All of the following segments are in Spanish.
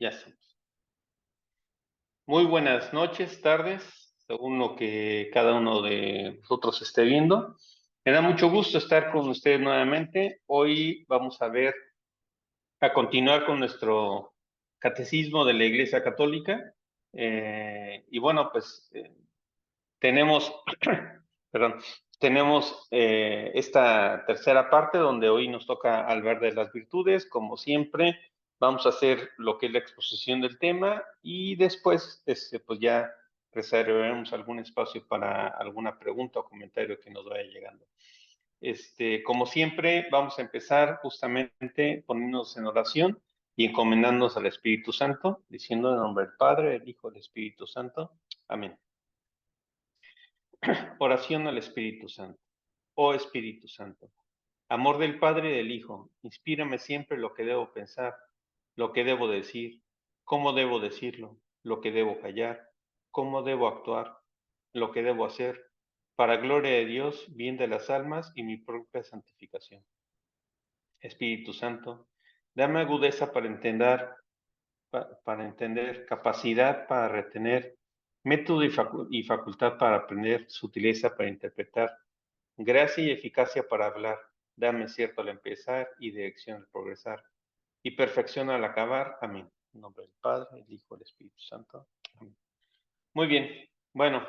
Ya estamos. Muy buenas noches, tardes, según lo que cada uno de nosotros esté viendo. Me da mucho gusto estar con ustedes nuevamente. Hoy vamos a continuar con nuestro catecismo de la Iglesia Católica. Y bueno, pues tenemos, perdón, tenemos esta tercera parte donde hoy nos toca hablar de las virtudes. Como siempre, vamos a hacer lo que es la exposición del tema y después, pues ya reservaremos algún espacio para alguna pregunta o comentario que nos vaya llegando. Como siempre, vamos a empezar justamente poniéndonos en oración y encomendándonos al Espíritu Santo, diciendo en nombre del Padre, del Hijo y del Espíritu Santo. Amén. Oración al Espíritu Santo. Oh Espíritu Santo, amor del Padre y del Hijo, inspírame siempre lo que debo pensar, lo que debo decir, cómo debo decirlo, lo que debo callar, cómo debo actuar, lo que debo hacer, para gloria de Dios, bien de las almas y mi propia santificación. Espíritu Santo, dame agudeza para entender, capacidad para retener, método y facultad para aprender, sutileza para interpretar, gracia y eficacia para hablar, dame cierto al empezar y dirección al progresar, y perfección al acabar. Amén. En nombre del Padre, del Hijo y del Espíritu Santo. Amén. Muy bien. Bueno,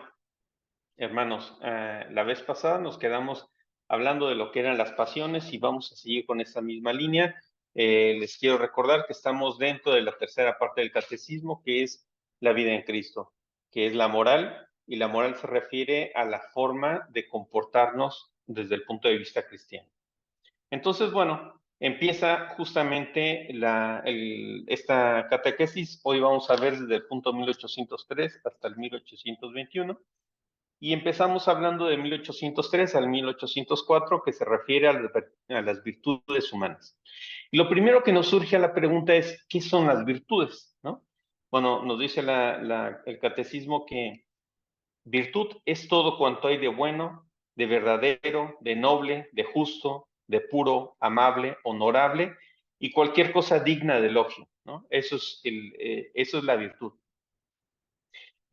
hermanos, la vez pasada nos quedamos hablando de lo que eran las pasiones y vamos a seguir con esta misma línea. Les quiero recordar que estamos dentro de la tercera parte del catecismo, que es la vida en Cristo, que es la moral, y la moral se refiere a la forma de comportarnos desde el punto de vista cristiano. Entonces, bueno, empieza justamente esta catequesis. Hoy vamos a ver desde el punto 1803 hasta el 1821. Y empezamos hablando de 1803 al 1804, que se refiere a las virtudes humanas. Y lo primero que nos surge a la pregunta es, ¿qué son las virtudes? ¿No? Bueno, nos dice el catecismo que virtud es todo cuanto hay de bueno, de verdadero, de noble, de justo, de puro, amable, honorable y cualquier cosa digna de elogio, ¿no? Eso es la virtud.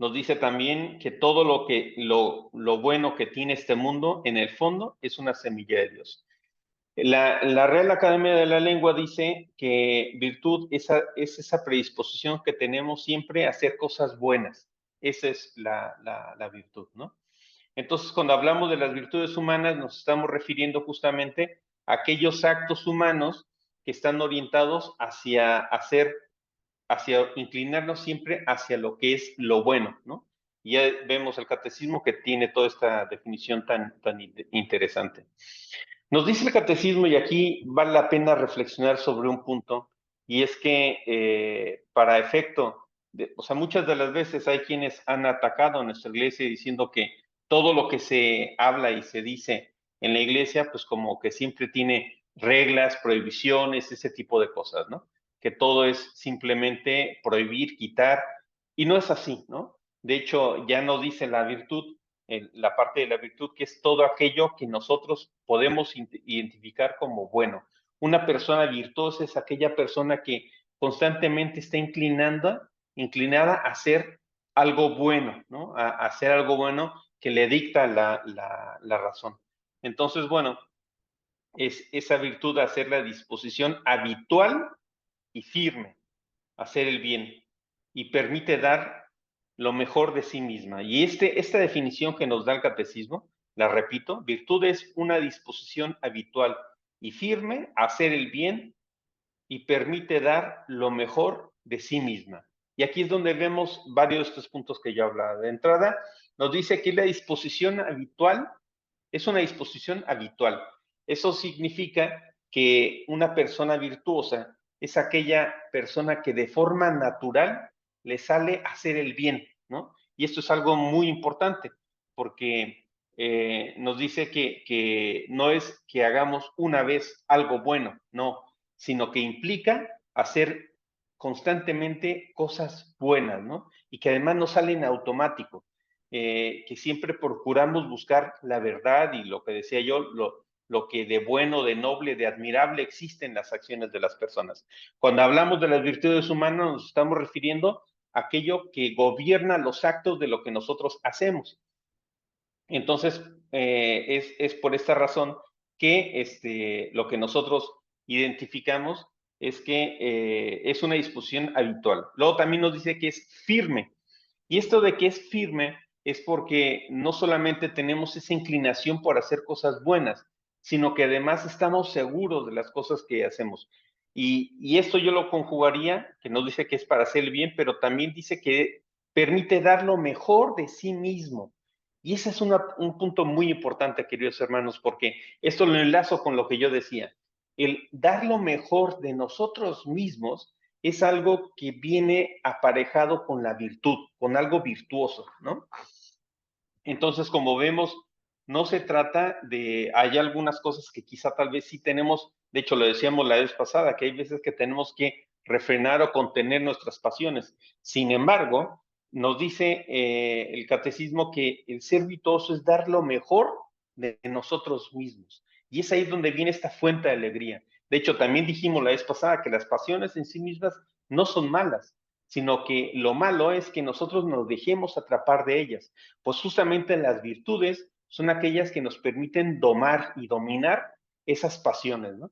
Nos dice también que todo lo bueno que tiene este mundo, en el fondo, es una semilla de Dios. La Real Academia de la Lengua dice que virtud es esa predisposición que tenemos siempre a hacer cosas buenas. Esa es la virtud, ¿no? Entonces, cuando hablamos de las virtudes humanas, nos estamos refiriendo justamente a aquellos actos humanos que están orientados hacia inclinarnos siempre hacia lo que es lo bueno, ¿no? Y ya vemos el catecismo que tiene toda esta definición tan interesante. Nos dice el catecismo, y aquí vale la pena reflexionar sobre un punto, y es que para efecto, o sea, muchas de las veces hay quienes han atacado a nuestra iglesia diciendo que todo lo que se habla y se dice en la iglesia, pues como que siempre tiene reglas, prohibiciones, ese tipo de cosas, ¿no? Que todo es simplemente prohibir, quitar, y no es así, ¿no? De hecho, ya nos dice la virtud, la parte de la virtud, que es todo aquello que nosotros podemos identificar como bueno. Una persona virtuosa es aquella persona que constantemente está inclinada a hacer algo bueno, ¿no? A hacer algo bueno que le dicta la razón. Entonces, bueno, es esa virtud de hacer la disposición habitual y firme, hacer el bien, y permite dar lo mejor de sí misma. Y esta definición que nos da el catecismo, la repito, virtud es una disposición habitual y firme a hacer el bien y permite dar lo mejor de sí misma. Y aquí es donde vemos varios de estos puntos que yo hablaba. De entrada, nos dice que la disposición habitual es una disposición habitual. Eso significa que una persona virtuosa es aquella persona que de forma natural le sale a hacer el bien, ¿no? Y esto es algo muy importante porque nos dice que no es que hagamos una vez algo bueno, no, sino que implica hacer constantemente cosas buenas, ¿no? Y que además no salen automático, que siempre procuramos buscar la verdad y lo que decía yo, lo que de bueno, de noble, de admirable existe en las acciones de las personas. Cuando hablamos de las virtudes humanas, nos estamos refiriendo a aquello que gobierna los actos de lo que nosotros hacemos. Entonces, es por esta razón que lo que nosotros identificamos es que es una disposición habitual. Luego también nos dice que es firme. Y esto de que es firme es porque no solamente tenemos esa inclinación por hacer cosas buenas, sino que además estamos seguros de las cosas que hacemos. Y esto yo lo conjugaría, que nos dice que es para hacer el bien, pero también dice que permite dar lo mejor de sí mismo. Y ese es un punto muy importante, queridos hermanos, porque esto lo enlazo con lo que yo decía. El dar lo mejor de nosotros mismos es algo que viene aparejado con la virtud, con algo virtuoso, ¿no? Entonces, como vemos, no se trata de, hay algunas cosas que quizá tal vez sí tenemos, de hecho lo decíamos la vez pasada, que hay veces que tenemos que refrenar o contener nuestras pasiones. Sin embargo, nos dice el catecismo que el ser virtuoso es dar lo mejor de nosotros mismos. Y es ahí donde viene esta fuente de alegría. De hecho, también dijimos la vez pasada que las pasiones en sí mismas no son malas, sino que lo malo es que nosotros nos dejemos atrapar de ellas. Pues justamente las virtudes son aquellas que nos permiten domar y dominar esas pasiones, ¿no?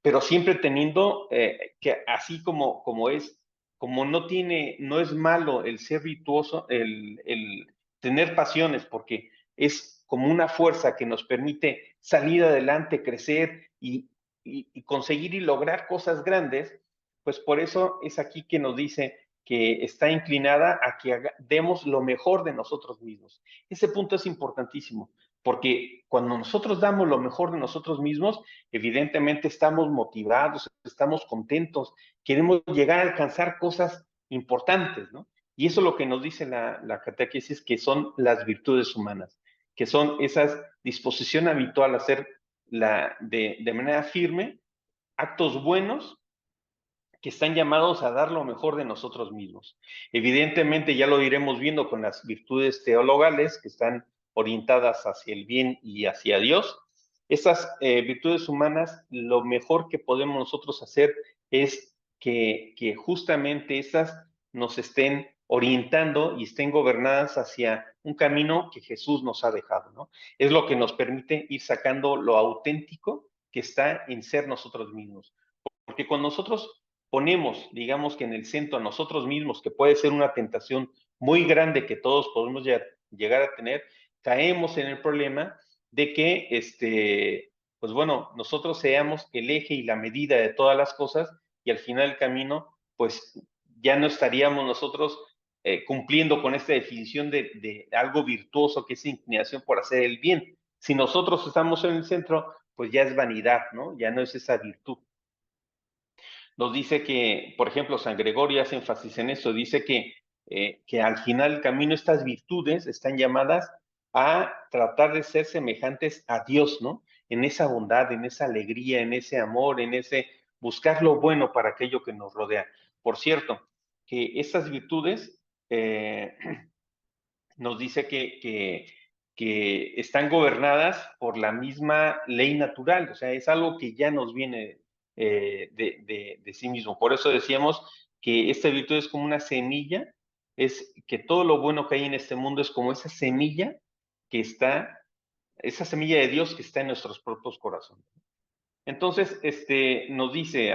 Pero siempre teniendo que así como es, como no es malo el ser virtuoso, el tener pasiones, porque es como una fuerza que nos permite salir adelante, crecer y conseguir y lograr cosas grandes, pues por eso es aquí que nos dice que está inclinada a que demos lo mejor de nosotros mismos. Ese punto es importantísimo, porque cuando nosotros damos lo mejor de nosotros mismos, evidentemente estamos motivados, estamos contentos, queremos llegar a alcanzar cosas importantes, ¿no? Y eso es lo que nos dice la catequesis, que son las virtudes humanas, que son esa disposición habitual a hacer de manera firme actos buenos que están llamados a dar lo mejor de nosotros mismos. Evidentemente, ya lo iremos viendo con las virtudes teologales que están orientadas hacia el bien y hacia Dios. Esas virtudes humanas, lo mejor que podemos nosotros hacer es que justamente esas nos estén orientando y estén gobernadas hacia un camino que Jesús nos ha dejado, ¿no? Es lo que nos permite ir sacando lo auténtico que está en ser nosotros mismos. Porque cuando nosotros ponemos, digamos que en el centro a nosotros mismos, que puede ser una tentación muy grande que todos podemos llegar a tener, caemos en el problema de que, pues bueno, nosotros seamos el eje y la medida de todas las cosas y al final del camino, pues ya no estaríamos nosotros cumpliendo con esta definición de algo virtuoso que es inclinación por hacer el bien. Si nosotros estamos en el centro, pues ya es vanidad, ¿no? Ya no es esa virtud. Nos dice que, por ejemplo, San Gregorio hace énfasis en eso, dice que al final del camino estas virtudes están llamadas a tratar de ser semejantes a Dios, ¿no? En esa bondad, en esa alegría, en ese amor, en ese buscar lo bueno para aquello que nos rodea. Por cierto, que estas virtudes nos dice que están gobernadas por la misma ley natural, o sea, es algo que ya nos viene de sí mismo. Por eso decíamos que esta virtud es como una semilla, es que todo lo bueno que hay en este mundo es como esa semilla que está, esa semilla de Dios que está en nuestros propios corazones. Entonces, nos dice,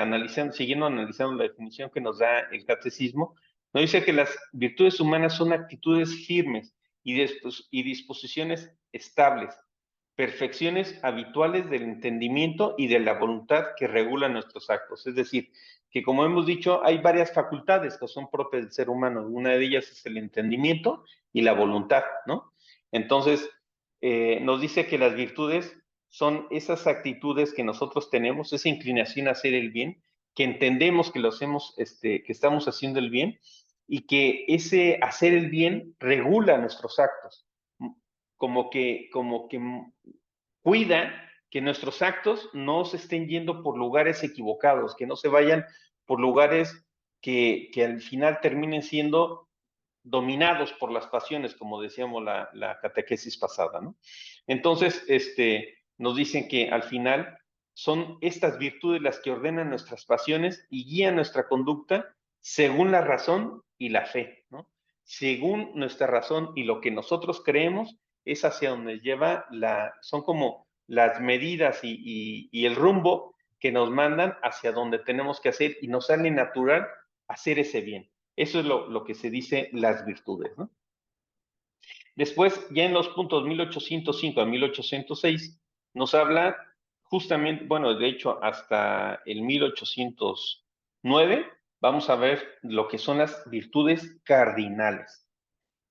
siguiendo analizando la definición que nos da el catecismo, nos dice que las virtudes humanas son actitudes firmes y disposiciones estables, perfecciones habituales del entendimiento y de la voluntad que regulan nuestros actos. Es decir, que como hemos dicho, hay varias facultades que son propias del ser humano. Una de ellas es el entendimiento y la voluntad, ¿no? Entonces, nos dice que las virtudes son esas actitudes que nosotros tenemos, esa inclinación a hacer el bien, que entendemos que lo hacemos, que estamos haciendo el bien y que ese hacer el bien regula nuestros actos, como que cuida que nuestros actos no se estén yendo por lugares equivocados, que no se vayan por lugares que al final terminen siendo dominados por las pasiones, como decíamos la catequesis pasada, ¿no? Entonces, nos dicen que al final son estas virtudes las que ordenan nuestras pasiones y guían nuestra conducta según la razón y la fe, ¿no? Según nuestra razón y lo que nosotros creemos es hacia donde lleva son como las medidas y el rumbo que nos mandan hacia donde tenemos que hacer y nos sale natural hacer ese bien. Eso es lo que se dice las virtudes, ¿no? Después, ya en los puntos 1805 a 1806, nos habla justamente, bueno, de hecho, hasta el 1809, vamos a ver lo que son las virtudes cardinales.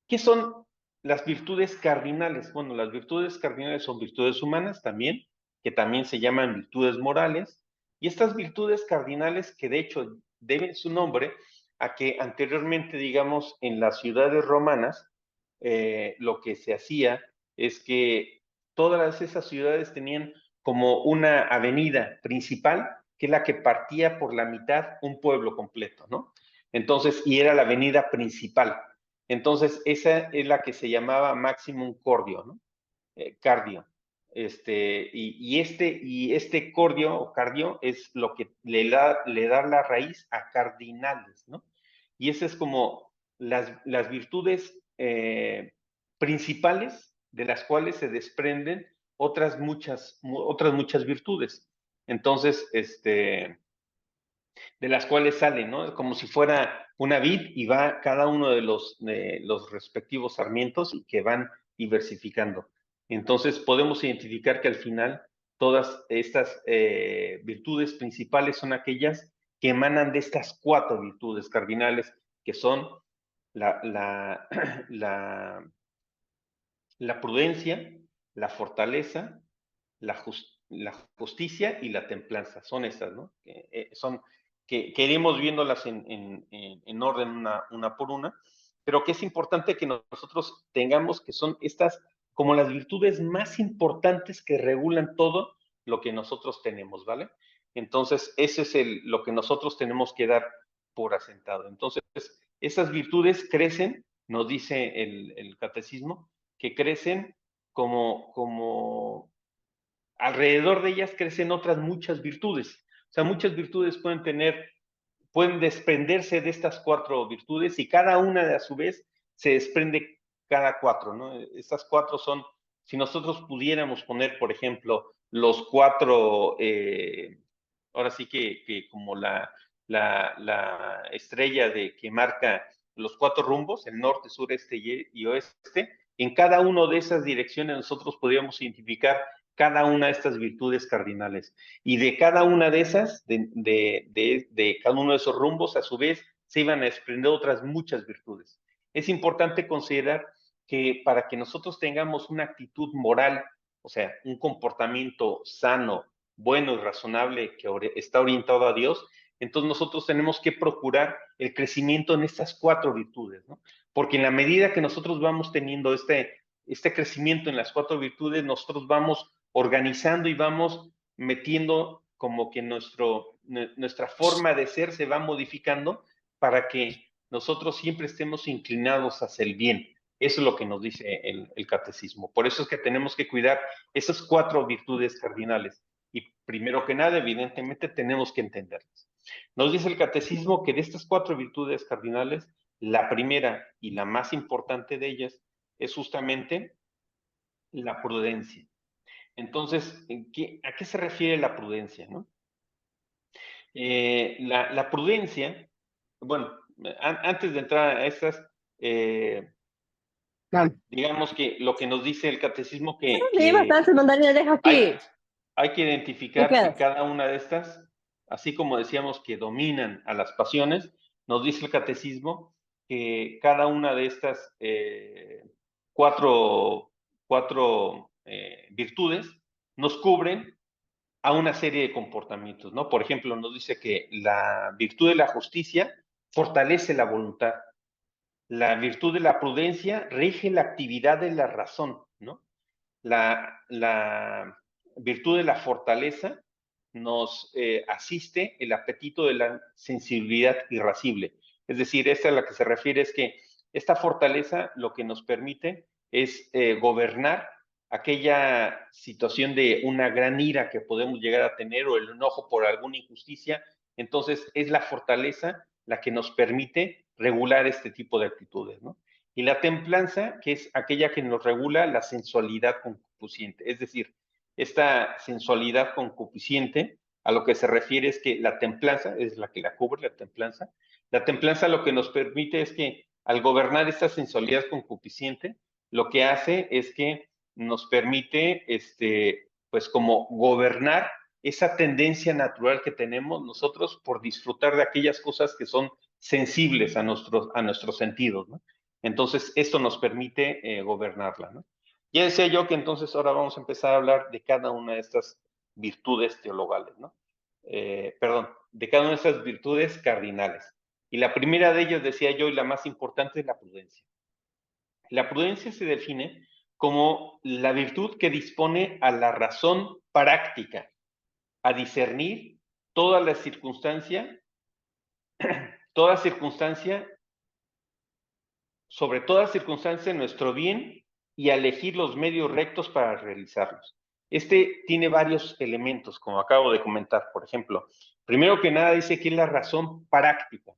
¿Qué son las virtudes cardinales? Bueno, las virtudes cardinales son virtudes humanas también, que también se llaman virtudes morales, y estas virtudes cardinales que de hecho deben su nombre a que anteriormente, digamos, en las ciudades romanas, lo que se hacía es que todas esas ciudades tenían como una avenida principal, que es la que partía por la mitad un pueblo completo, ¿no? Entonces, y era la avenida principal. Entonces, esa es la que se llamaba Maximum Cordio, ¿no? Cardio. Y este cordio o cardio es lo que le da la raíz a cardinales, ¿no? Y esa es como las virtudes principales de las cuales se desprenden otras muchas virtudes. Entonces, de las cuales salen, ¿no? Como si fuera una vid y va cada uno de los respectivos sarmientos y que van diversificando. Entonces podemos identificar que al final todas estas virtudes principales son aquellas que emanan de estas 4 virtudes cardinales, que son la, la, la, la prudencia, la fortaleza, la justicia y la templanza. Son estas, ¿no? Que iremos viéndolas en orden una por una, pero que es importante que nosotros tengamos que son estas como las virtudes más importantes que regulan todo lo que nosotros tenemos, ¿vale? Entonces, ese es lo que nosotros tenemos que dar por asentado. Entonces, esas virtudes crecen, nos dice el catecismo, que crecen como alrededor de ellas crecen otras muchas virtudes. O sea, muchas virtudes pueden desprenderse de estas 4 virtudes y cada una de a su vez se desprende cada 4, ¿no? Estas 4 son, si nosotros pudiéramos poner, por ejemplo, los 4, ahora sí que como la estrella que marca los 4 rumbos, el norte, sur, este y oeste, en cada una de esas direcciones nosotros podríamos identificar cada una de estas virtudes cardinales. Y de cada una de esas, de cada uno de esos rumbos, a su vez, se iban a desprender otras muchas virtudes. Es importante considerar que para que nosotros tengamos una actitud moral, o sea, un comportamiento sano, bueno y razonable que está orientado a Dios, entonces nosotros tenemos que procurar el crecimiento en estas 4 virtudes, ¿no? Porque en la medida que nosotros vamos teniendo este crecimiento en las 4 virtudes, nosotros vamos organizando y vamos metiendo como que nuestra forma de ser se va modificando para que nosotros siempre estemos inclinados hacia el bien. Eso es lo que nos dice el catecismo. Por eso es que tenemos que cuidar esas 4 virtudes cardinales. Y primero que nada, evidentemente, tenemos que entenderlas. Nos dice el catecismo que de estas 4 virtudes cardinales, la primera y la más importante de ellas es justamente la prudencia. Entonces, ¿a qué se refiere la prudencia? ¿No? La prudencia, bueno, antes de entrar a estas, Claro. digamos que lo que nos dice el catecismo Sí, bastante, mandarina, deja hay, aquí. hay que Te identificar que quedas. cada una de estas, así como decíamos que dominan a las pasiones, nos dice el catecismo que cada una de estas cuatro, virtudes nos cubren a una serie de comportamientos, ¿no? Por ejemplo, nos dice que la virtud de la justicia fortalece la voluntad, la virtud de la prudencia rige la actividad de la razón, ¿no? La virtud de la fortaleza nos asiste el apetito de la sensibilidad irascible. Es decir, esta a la que se refiere es que esta fortaleza lo que nos permite es gobernar aquella situación de una gran ira que podemos llegar a tener o el enojo por alguna injusticia. Entonces, es la fortaleza la que nos permite regular este tipo de actitudes, ¿no? Y la templanza, que es aquella que nos regula la sensualidad concupisciente, es decir, esta sensualidad concupisciente a lo que se refiere es que la templanza es la que la cubre, la templanza lo que nos permite es que al gobernar esta sensualidad concupisciente, lo que hace es que nos permite, pues como gobernar esa tendencia natural que tenemos nosotros por disfrutar de aquellas cosas que son sensibles a nuestros sentidos, ¿no? Entonces, esto nos permite gobernarla, ¿no? Ya decía yo que entonces ahora vamos a empezar a hablar de cada una de estas virtudes teologales, ¿no? Perdón, de cada una de estas virtudes cardinales. Y la primera de ellas, decía yo, y la más importante es la prudencia. La prudencia se define como la virtud que dispone a la razón práctica, a discernir toda la circunstancia, toda circunstancia, sobre toda circunstancia en nuestro bien y a elegir los medios rectos para realizarlos. Este tiene varios elementos, como acabo de comentar. Por ejemplo, primero que nada dice que es la razón práctica.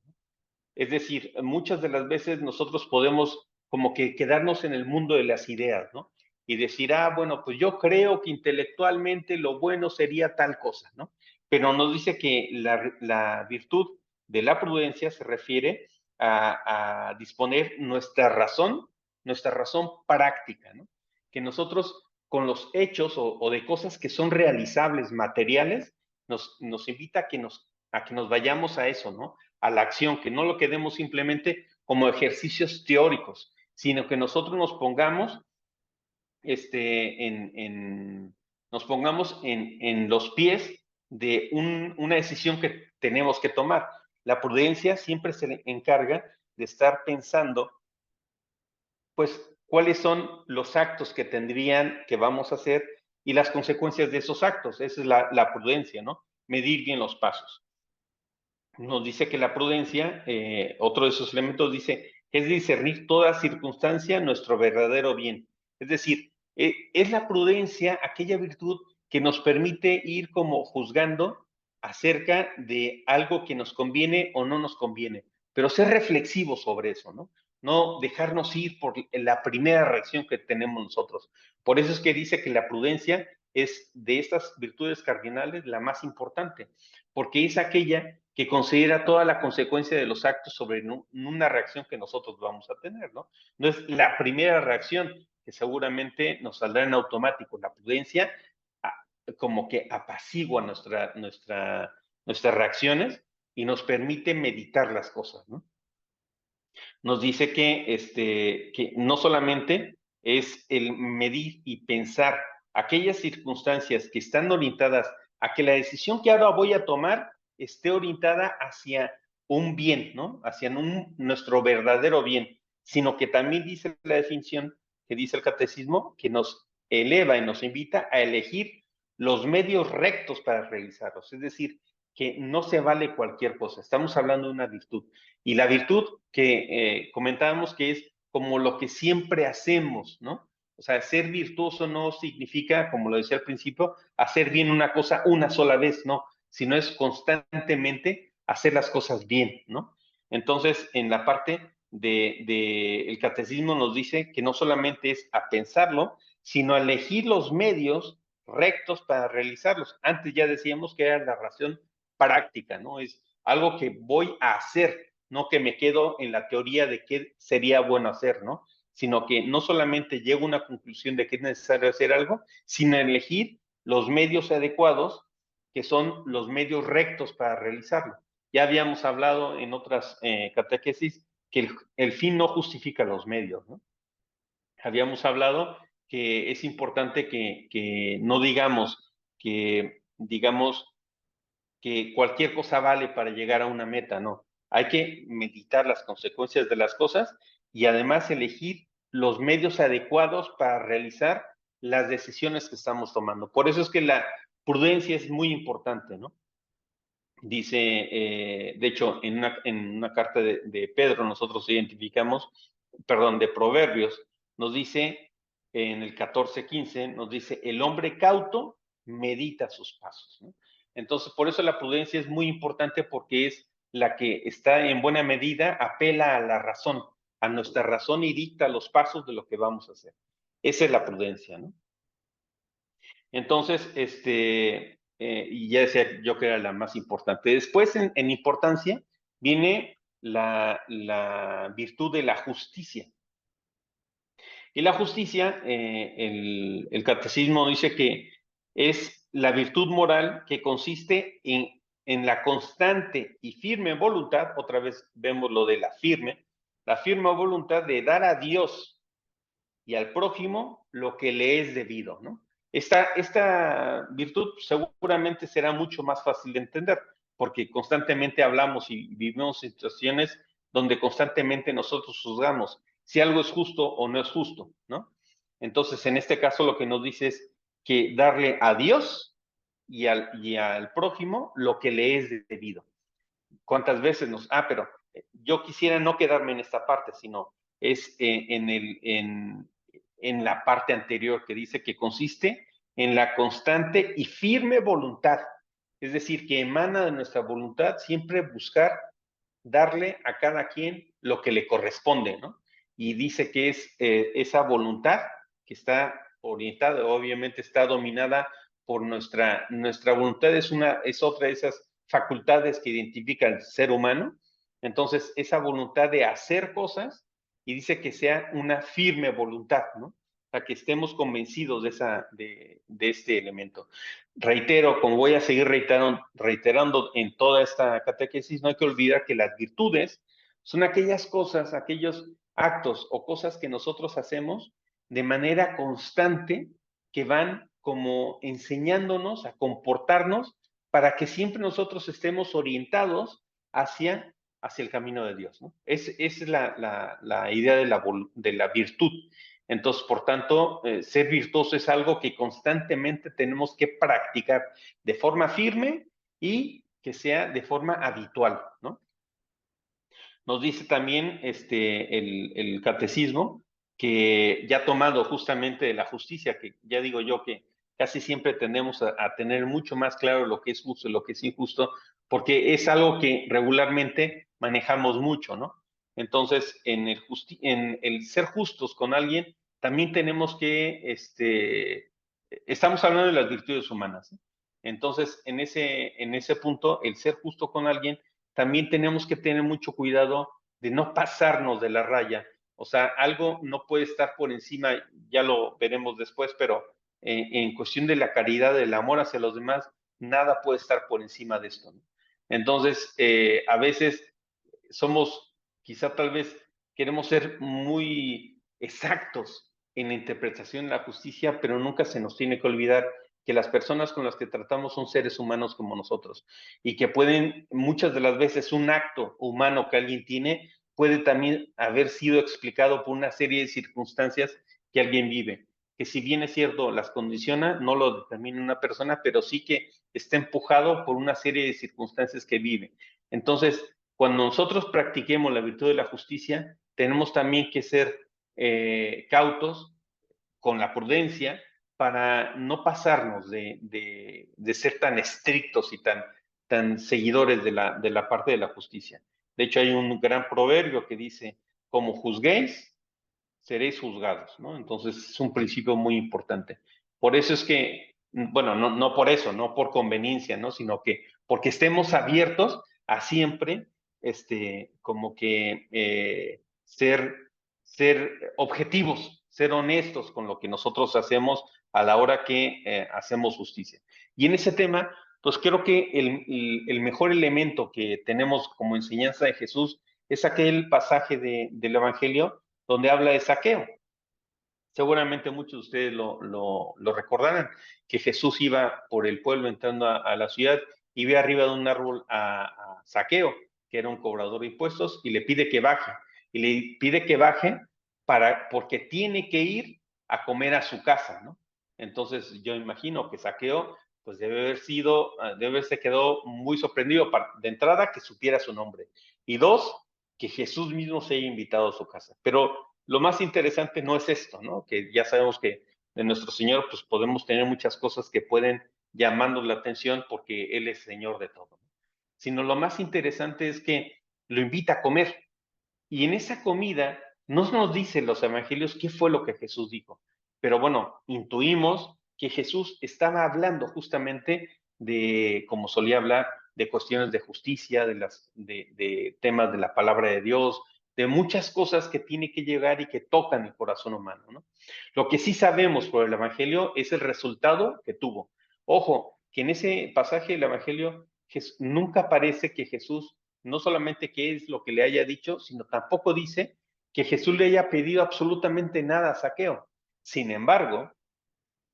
Es decir, muchas de las veces nosotros podemos como que quedarnos en el mundo de las ideas, ¿no? Y decir, bueno, pues yo creo que intelectualmente lo bueno sería tal cosa, ¿no? Pero nos dice que la virtud de la prudencia se refiere a disponer nuestra razón práctica, ¿no? Que nosotros con los hechos o de cosas que son realizables, materiales, nos invita a que nos vayamos a eso, ¿no? A la acción, que no lo quedemos simplemente como ejercicios teóricos, sino que nosotros nos pongamos nos pongamos en los pies de una decisión que tenemos que tomar. La prudencia siempre se encarga de estar pensando, pues, cuáles son los actos que vamos a hacer y las consecuencias de esos actos. Esa es la prudencia, ¿no? Medir bien los pasos. Nos dice que la prudencia, otro de esos elementos dice, es discernir toda circunstancia nuestro verdadero bien. Es decir, es la prudencia aquella virtud que nos permite ir como juzgando acerca de algo que nos conviene o no nos conviene, pero ser reflexivo sobre eso, ¿no? No dejarnos ir por la primera reacción que tenemos nosotros. Por eso es que dice que la prudencia es de estas virtudes cardinales la más importante, porque es aquella que considera toda la consecuencia de los actos sobre una reacción que nosotros vamos a tener, ¿no? No es la primera reacción que seguramente nos saldrá en automático. La prudencia como que apacigua nuestras reacciones y nos permite meditar las cosas, ¿no? Nos dice que no solamente es el medir y pensar aquellas circunstancias que están orientadas a que la decisión que ahora voy a tomar esté orientada hacia un bien, ¿no? Hacia nuestro verdadero bien, sino que también dice la definición que dice el catecismo, que nos eleva y nos invita a elegir los medios rectos para realizarlos. Es decir, que no se vale cualquier cosa. Estamos hablando de una virtud. Y la virtud que comentábamos que es como lo que siempre hacemos, ¿no? O sea, ser virtuoso no significa, como lo decía al principio, hacer bien una cosa una sola vez, no, sino es constantemente hacer las cosas bien, ¿no? Entonces, en la parte el catecismo nos dice que no solamente es a pensarlo, sino a elegir los medios rectos para realizarlos. Antes ya decíamos que era la razón práctica, ¿no? Es algo que voy a hacer, no que me quedo en la teoría de qué sería bueno hacer, ¿no? Sino que no solamente llego a una conclusión de que es necesario hacer algo, sino elegir los medios adecuados, que son los medios rectos para realizarlo. Ya habíamos hablado en otras catequesis que el fin no justifica los medios, ¿no? Habíamos hablado que es importante que no digamos que cualquier cosa vale para llegar a una meta, no. Hay que meditar las consecuencias de las cosas y además elegir los medios adecuados para realizar las decisiones que estamos tomando. Por eso es que la prudencia es muy importante, ¿no? Dice, de hecho, en una carta de Pedro nosotros identificamos, perdón, de Proverbios, nos dice en el 14:15 nos dice, el hombre cauto medita sus pasos, ¿no? Entonces, por eso la prudencia es muy importante porque es la que está en buena medida, apela a la razón, a nuestra razón y dicta los pasos de lo que vamos a hacer. Esa es la prudencia, ¿no? Entonces, y ya decía yo que era la más importante. Después, en importancia, viene la virtud de la justicia. Y la justicia, el catecismo dice que es la virtud moral que consiste en la constante y firme voluntad, otra vez vemos lo de la firme voluntad de dar a Dios y al prójimo lo que le es debido, ¿no? Esta virtud seguramente será mucho más fácil de entender, porque constantemente hablamos y vivimos situaciones donde constantemente nosotros juzgamos si algo es justo o no es justo, ¿no? Entonces, en este caso lo que nos dice es que darle a Dios y al prójimo lo que le es debido. ¿Cuántas veces pero yo quisiera no quedarme en esta parte, sino es en la parte anterior que dice que consiste en la constante y firme voluntad, es decir, que emana de nuestra voluntad siempre buscar darle a cada quien lo que le corresponde, ¿no? Y dice que es esa voluntad que está orientada, obviamente está dominada por nuestra voluntad, es otra de esas facultades que identifica al ser humano. Entonces, esa voluntad de hacer cosas, y dice que sea una firme voluntad, ¿no? O sea, que estemos convencidos de este elemento. Reitero, como voy a seguir reiterando en toda esta catequesis, no hay que olvidar que las virtudes son aquellas cosas, aquellos actos o cosas que nosotros hacemos de manera constante que van como enseñándonos a comportarnos para que siempre nosotros estemos orientados hacia el camino de Dios, ¿no? Es la idea de la virtud. Entonces, por tanto, ser virtuoso es algo que constantemente tenemos que practicar de forma firme y que sea de forma habitual, ¿no? Nos dice también el catecismo que ya tomado justamente de la justicia, que ya digo yo que casi siempre tendemos a tener mucho más claro lo que es justo y lo que es injusto, porque es algo que regularmente manejamos mucho, ¿no? Entonces, en el ser justos con alguien, también tenemos que, estamos hablando de las virtudes humanas, ¿eh? Entonces, en ese punto, el ser justo con alguien también tenemos que tener mucho cuidado de no pasarnos de la raya. O sea, algo no puede estar por encima, ya lo veremos después, pero en cuestión de la caridad, del amor hacia los demás, nada puede estar por encima de esto, ¿no? Entonces, a veces somos, quizá tal vez queremos ser muy exactos en la interpretación de la justicia, pero nunca se nos tiene que olvidar que las personas con las que tratamos son seres humanos como nosotros y que pueden, muchas de las veces, un acto humano que alguien tiene puede también haber sido explicado por una serie de circunstancias que alguien vive, que si bien es cierto, las condiciona, no lo determina una persona, pero sí que está empujado por una serie de circunstancias que vive. Entonces, cuando nosotros practiquemos la virtud de la justicia, tenemos también que ser cautos con la prudencia para no pasarnos de ser tan estrictos y tan seguidores de la parte de la justicia. De hecho, hay un gran proverbio que dice, como juzguéis, seréis juzgados, ¿no? Entonces, es un principio muy importante. Por eso es que, bueno, no por eso, no por conveniencia, ¿no? Sino que porque estemos abiertos a siempre, como que ser objetivos, ser honestos con lo que nosotros hacemos a la hora que hacemos justicia. Y en ese tema, pues creo que el mejor elemento que tenemos como enseñanza de Jesús es aquel pasaje del Evangelio donde habla de Zaqueo. Seguramente muchos de ustedes lo recordarán, que Jesús iba por el pueblo entrando a la ciudad y ve arriba de un árbol a Zaqueo, que era un cobrador de impuestos, y le pide que baje. Y le pide que baje porque tiene que ir a comer a su casa, ¿no? Entonces yo imagino que Zaqueo pues debe haberse quedado muy sorprendido de entrada que supiera su nombre. Y dos, que Jesús mismo se haya invitado a su casa. Pero lo más interesante no es esto, ¿no? Que ya sabemos que de nuestro Señor, pues podemos tener muchas cosas que pueden llamarnos la atención porque Él es Señor de todo, ¿no? Sino lo más interesante es que lo invita a comer. Y en esa comida no nos dicen los evangelios qué fue lo que Jesús dijo. Pero bueno, intuimos que Jesús estaba hablando justamente de, como solía hablar, de cuestiones de justicia, de temas de la palabra de Dios, de muchas cosas que tiene que llegar y que tocan el corazón humano, ¿no? Lo que sí sabemos por el Evangelio es el resultado que tuvo. Ojo, que en ese pasaje del Evangelio nunca parece que Jesús no solamente qué es lo que le haya dicho, sino tampoco dice que Jesús le haya pedido absolutamente nada a Zaqueo. Sin embargo,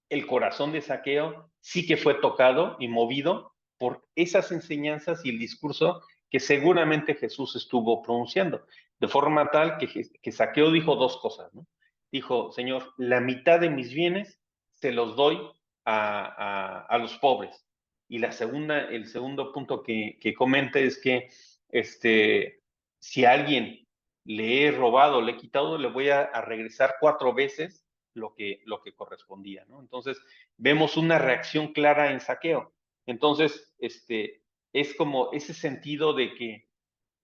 el corazón de Zaqueo sí que fue tocado y movido por esas enseñanzas y el discurso que seguramente Jesús estuvo pronunciando, de forma tal que Zaqueo dijo dos cosas, ¿no? Dijo, Señor, la mitad de mis bienes se los doy a los pobres. Y el segundo punto que comenta es que si a alguien le he robado, le he quitado, le voy a regresar 4 veces lo que correspondía, ¿no? Entonces, vemos una reacción clara en Zaqueo. Entonces, es como ese sentido de que,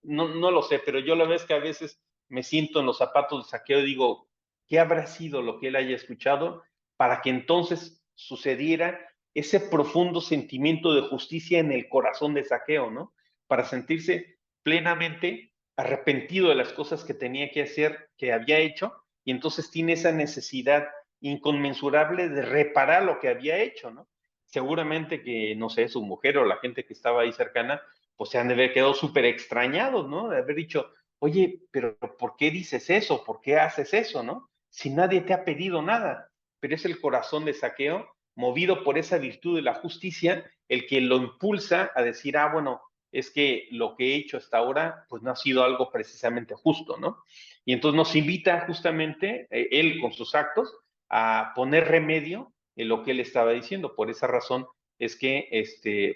no lo sé, pero yo la vez que a veces me siento en los zapatos de Zaqueo y digo, ¿qué habrá sido lo que él haya escuchado para que entonces sucediera ese profundo sentimiento de justicia en el corazón de Zaqueo, ¿no? Para sentirse plenamente arrepentido de las cosas que tenía que hacer, que había hecho, y entonces tiene esa necesidad inconmensurable de reparar lo que había hecho, ¿no? Seguramente que, no sé, su mujer o la gente que estaba ahí cercana, pues se han de haber quedado súper extrañados, ¿no? De haber dicho, oye, pero ¿por qué dices eso? ¿Por qué haces eso, no? Si nadie te ha pedido nada. Pero es el corazón de Zaqueo, movido por esa virtud de la justicia, el que lo impulsa a decir, bueno, es que lo que he hecho hasta ahora, pues no ha sido algo precisamente justo, ¿no? Y entonces nos invita justamente, él con sus actos, a poner remedio en lo que él estaba diciendo. Por esa razón es que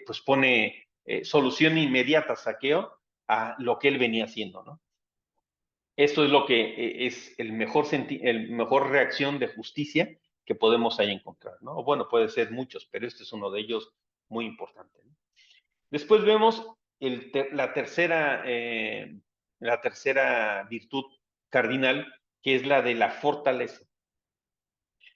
pues pone solución inmediata, Saqueo, a lo que él venía haciendo, ¿no? Esto es lo que es el mejor reacción de justicia que podemos ahí encontrar, ¿no? Bueno, puede ser muchos, pero este es uno de ellos muy importante, ¿no? Después vemos la tercera virtud cardinal, que es la de la fortaleza.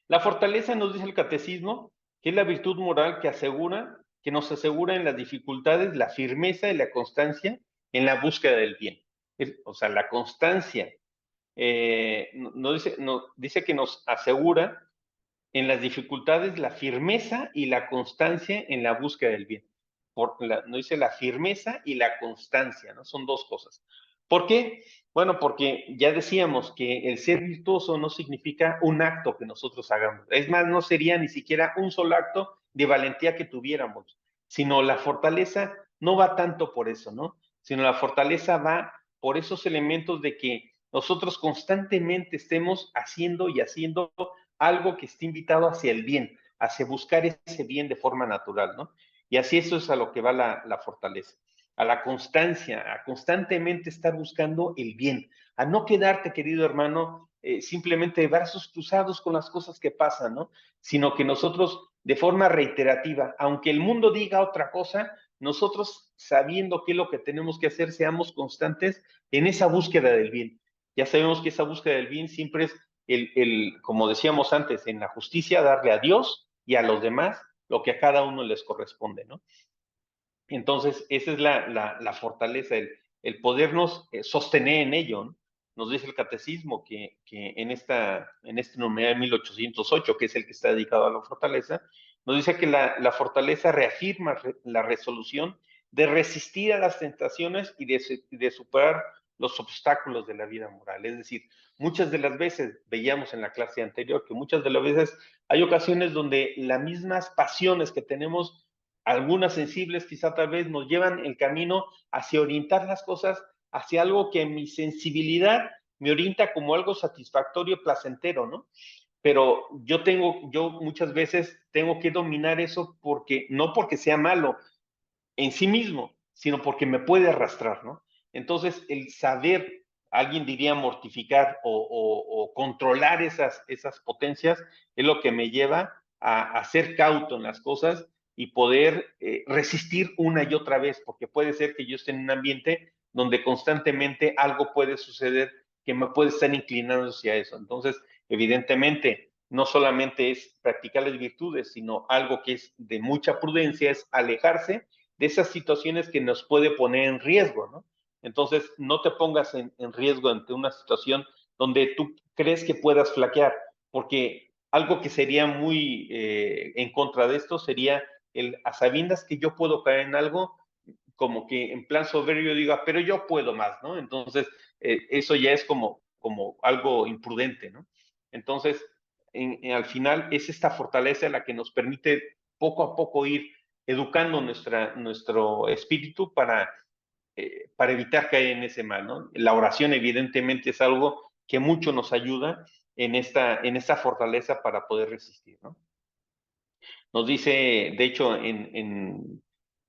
La fortaleza, nos dice el catecismo, que es la virtud moral que nos asegura en las dificultades la firmeza y la constancia en la búsqueda del bien. O sea, la constancia dice que nos asegura en las dificultades la firmeza y la constancia en la búsqueda del bien. No dice la firmeza y la constancia, ¿no? Son dos cosas. ¿Por qué? Bueno, porque ya decíamos que el ser virtuoso no significa un acto que nosotros hagamos. Es más, no sería ni siquiera un solo acto de valentía que tuviéramos, sino la fortaleza no va tanto por eso, ¿no? Sino la fortaleza va por esos elementos de que nosotros constantemente estemos haciendo y haciendo algo que esté invitado hacia el bien, hacia buscar ese bien de forma natural, ¿no? Y así eso es a lo que va la fortaleza, a la constancia, a constantemente estar buscando el bien, a no quedarte, querido hermano, simplemente de brazos cruzados con las cosas que pasan, ¿no? Sino que nosotros, de forma reiterativa, aunque el mundo diga otra cosa, nosotros, sabiendo qué es lo que tenemos que hacer, seamos constantes en esa búsqueda del bien. Ya sabemos que esa búsqueda del bien siempre es como decíamos antes, en la justicia, darle a Dios y a los demás lo que a cada uno les corresponde, ¿no? Entonces, esa es la fortaleza, el podernos sostener en ello, ¿no? Nos dice el catecismo que en este número de 1808, que es el que está dedicado a la fortaleza, nos dice que la fortaleza reafirma la resolución de resistir a las tentaciones y de superar los obstáculos de la vida moral. Es decir, muchas de las veces, veíamos en la clase anterior, que muchas de las veces hay ocasiones donde las mismas pasiones que tenemos, algunas sensibles quizá tal vez, nos llevan el camino hacia orientar las cosas hacia algo que mi sensibilidad me orienta como algo satisfactorio, placentero, ¿no? Pero yo muchas veces tengo que dominar eso no porque sea malo en sí mismo, sino porque me puede arrastrar, ¿no? Entonces, el saber alguien diría mortificar o controlar esas potencias, es lo que me lleva a ser cauto en las cosas y poder resistir una y otra vez, porque puede ser que yo esté en un ambiente donde constantemente algo puede suceder que me puede estar inclinando hacia eso. Entonces, evidentemente, no solamente es practicar las virtudes, sino algo que es de mucha prudencia, es alejarse de esas situaciones que nos puede poner en riesgo, ¿no? Entonces, no te pongas en riesgo ante una situación donde tú crees que puedas flaquear, porque algo que sería muy en contra de esto sería a sabiendas que yo puedo caer en algo, como que en plan soberbio diga, pero yo puedo más, ¿no? Entonces, eso ya es como algo imprudente, ¿no? Entonces, al final es esta fortaleza la que nos permite poco a poco ir educando nuestro espíritu para evitar caer en ese mal, ¿no? La oración evidentemente es algo que mucho nos ayuda en esta fortaleza para poder resistir, ¿no? Nos dice, de hecho, en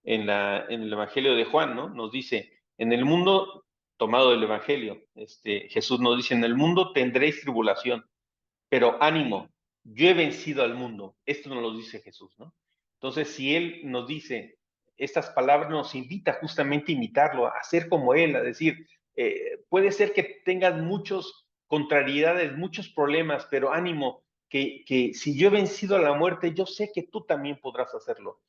el Evangelio de Juan, ¿no? Nos dice, en el mundo, tomado del Evangelio, Jesús nos dice, en el mundo tendréis tribulación, pero ánimo, yo he vencido al mundo. Esto nos lo dice Jesús, ¿no? Entonces, si Él nos dice estas palabras, nos invita justamente a imitarlo, a ser como Él, a decir, puede ser que tengas muchas contrariedades, muchos problemas, pero ánimo, que si yo he vencido a la muerte, yo sé que tú también podrás hacerlo.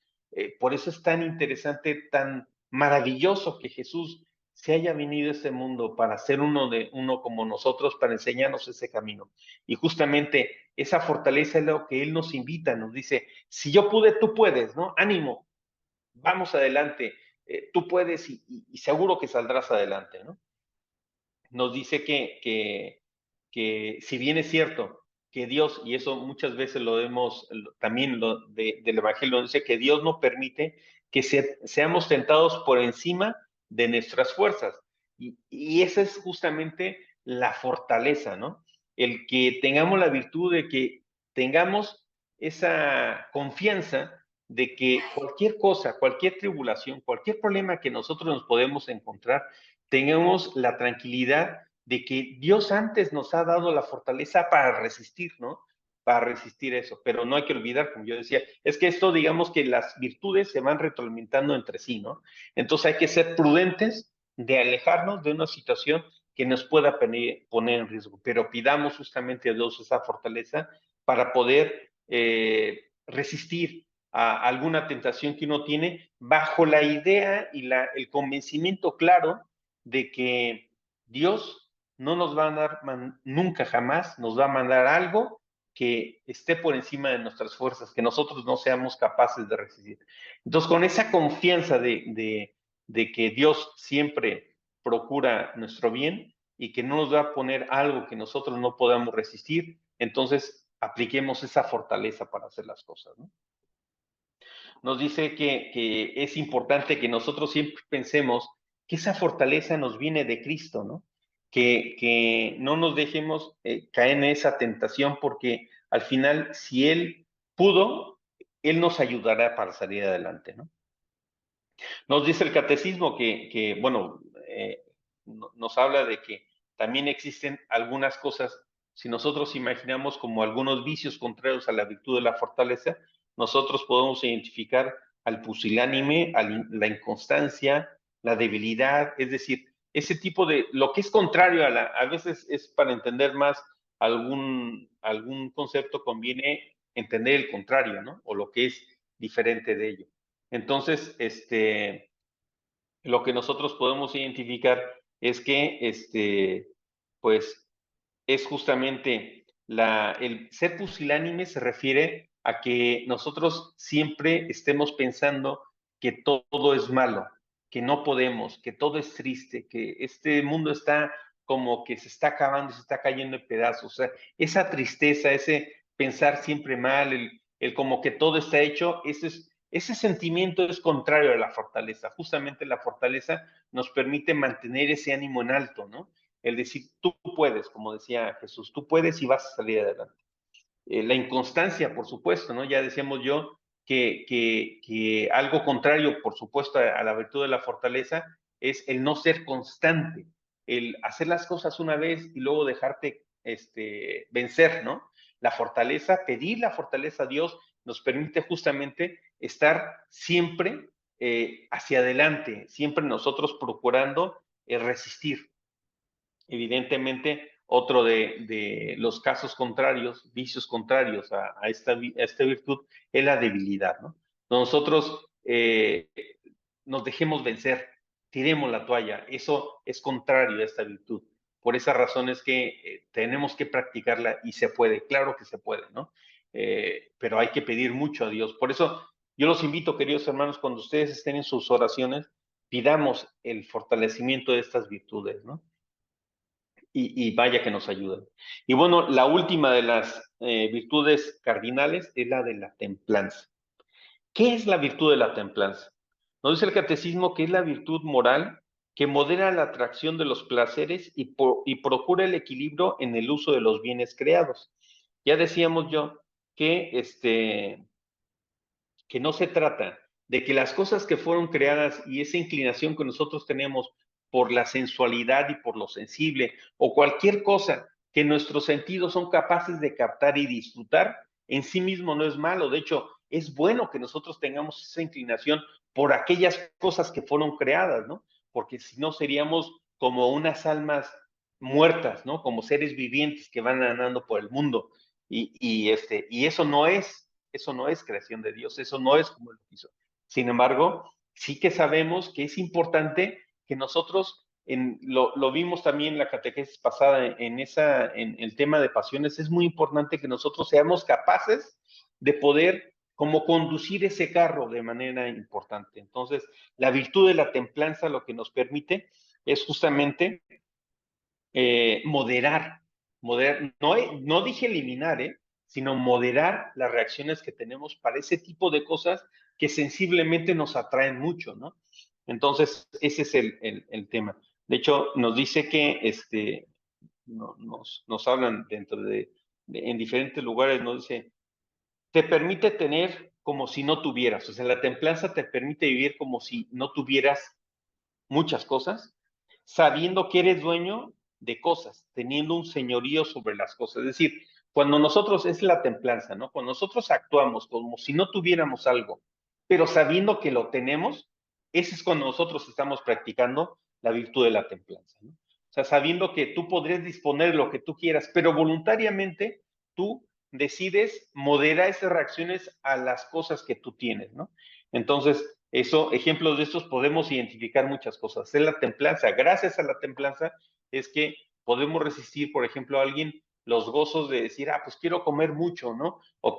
Por eso es tan interesante, tan maravilloso que Jesús se haya venido a este mundo para ser uno como nosotros, para enseñarnos ese camino. Y justamente esa fortaleza es lo que Él nos invita, nos dice, si yo pude, tú puedes, ¿no? Ánimo, vamos adelante, tú puedes y seguro que saldrás adelante, ¿no? Nos dice que si bien es cierto que Dios, y eso muchas veces lo vemos también del Evangelio, dice que Dios no permite que seamos tentados por encima de nuestras fuerzas. Y esa es justamente la fortaleza, ¿no? El que tengamos la virtud de que tengamos esa confianza de que cualquier cosa, cualquier tribulación, cualquier problema que nosotros nos podemos encontrar, tengamos la tranquilidad de que Dios antes nos ha dado la fortaleza para resistir, ¿no? Para resistir eso, pero no hay que olvidar, como yo decía, es que esto, digamos que las virtudes se van retroalimentando entre sí, ¿no? Entonces hay que ser prudentes de alejarnos de una situación que nos pueda poner en riesgo, pero pidamos justamente a Dios esa fortaleza para poder resistir a alguna tentación que uno tiene bajo la idea y el convencimiento claro de que Dios no nos va a dar, nunca jamás nos va a mandar algo que esté por encima de nuestras fuerzas, que nosotros no seamos capaces de resistir. Entonces, con esa confianza de que Dios siempre procura nuestro bien y que no nos va a poner algo que nosotros no podamos resistir, entonces apliquemos esa fortaleza para hacer las cosas, ¿no? Nos dice que es importante que nosotros siempre pensemos que esa fortaleza nos viene de Cristo, ¿no? Que no nos dejemos caer en esa tentación porque al final, si Él pudo, Él nos ayudará para salir adelante, ¿no? Nos dice el catecismo que bueno, nos habla de que también existen algunas cosas, si nosotros imaginamos como algunos vicios contrarios a la virtud de la fortaleza, nosotros podemos identificar al pusilánime, a la inconstancia, la debilidad, es decir, ese tipo de, lo que es contrario a veces es para entender más algún concepto, conviene entender el contrario, ¿no? O lo que es diferente de ello. Entonces, lo que nosotros podemos identificar es que, pues, es justamente el ser pusilánime se refiere a que nosotros siempre estemos pensando que todo es malo, que no podemos, que todo es triste, que este mundo está como que se está acabando, se está cayendo en pedazos. O sea, esa tristeza, ese pensar siempre mal, el como que todo está hecho, ese sentimiento es contrario a la fortaleza. Justamente la fortaleza nos permite mantener ese ánimo en alto, ¿no? El decir, tú puedes, como decía Jesús, tú puedes y vas a salir adelante. La inconstancia, por supuesto, ¿no? Ya decíamos yo que algo contrario, por supuesto, a la virtud de la fortaleza es el no ser constante. el hacer las cosas una vez y luego dejarte vencer, ¿no? La fortaleza, pedir la fortaleza a Dios nos permite justamente estar siempre hacia adelante, siempre nosotros procurando resistir. Evidentemente, otro de los casos contrarios, vicios contrarios a esta virtud, es la debilidad, ¿no? Nosotros nos dejemos vencer, tiremos la toalla, eso es contrario a esta virtud. Por esa razón es que tenemos que practicarla y se puede, claro que se puede, ¿no? Pero hay que pedir mucho a Dios. Por eso yo los invito, queridos hermanos, cuando ustedes estén en sus oraciones, pidamos el fortalecimiento de estas virtudes, ¿no? Y vaya que nos ayudan. Y bueno, la última de las virtudes cardinales es la de la templanza. ¿Qué es la virtud de la templanza? Nos dice el catecismo que es la virtud moral que modera la atracción de los placeres y procura el equilibrio en el uso de los bienes creados. Ya decíamos yo que, que no se trata de que las cosas que fueron creadas y esa inclinación que nosotros tenemos por la sensualidad y por lo sensible o cualquier cosa que nuestros sentidos son capaces de captar y disfrutar, en sí mismo no es malo. De hecho, es bueno que nosotros tengamos esa inclinación por aquellas cosas que fueron creadas, ¿no? Porque si no seríamos como unas almas muertas, ¿no? Como seres vivientes que van andando por el mundo. Y eso no es creación de Dios, eso no es como lo hizo. Sin embargo, sí que sabemos que es importante que nosotros, lo vimos también en la catequesis pasada, en el tema de pasiones, es muy importante que nosotros seamos capaces de poder como conducir ese carro de manera importante. Entonces, la virtud de la templanza lo que nos permite es justamente moderar, no dije eliminar, sino moderar las reacciones que tenemos para ese tipo de cosas que sensiblemente nos atraen mucho, ¿no? Entonces, ese es el tema. De hecho, nos dice que nos hablan dentro en diferentes lugares, nos dice, te permite tener como si no tuvieras, o sea, la templanza te permite vivir como si no tuvieras muchas cosas, sabiendo que eres dueño de cosas, teniendo un señorío sobre las cosas. Es decir, cuando nosotros, es la templanza, ¿no? Cuando nosotros actuamos como si no tuviéramos algo, pero sabiendo que lo tenemos, ese es cuando nosotros estamos practicando la virtud de la templanza, ¿no? O sea, sabiendo que tú podrías disponer de lo que tú quieras, pero voluntariamente tú decides moderar esas reacciones a las cosas que tú tienes, ¿no? Entonces, ejemplos de estos podemos identificar muchas cosas. Es la templanza. Gracias a la templanza es que podemos resistir, por ejemplo, a alguien los gozos de decir, pues quiero comer mucho, ¿no? O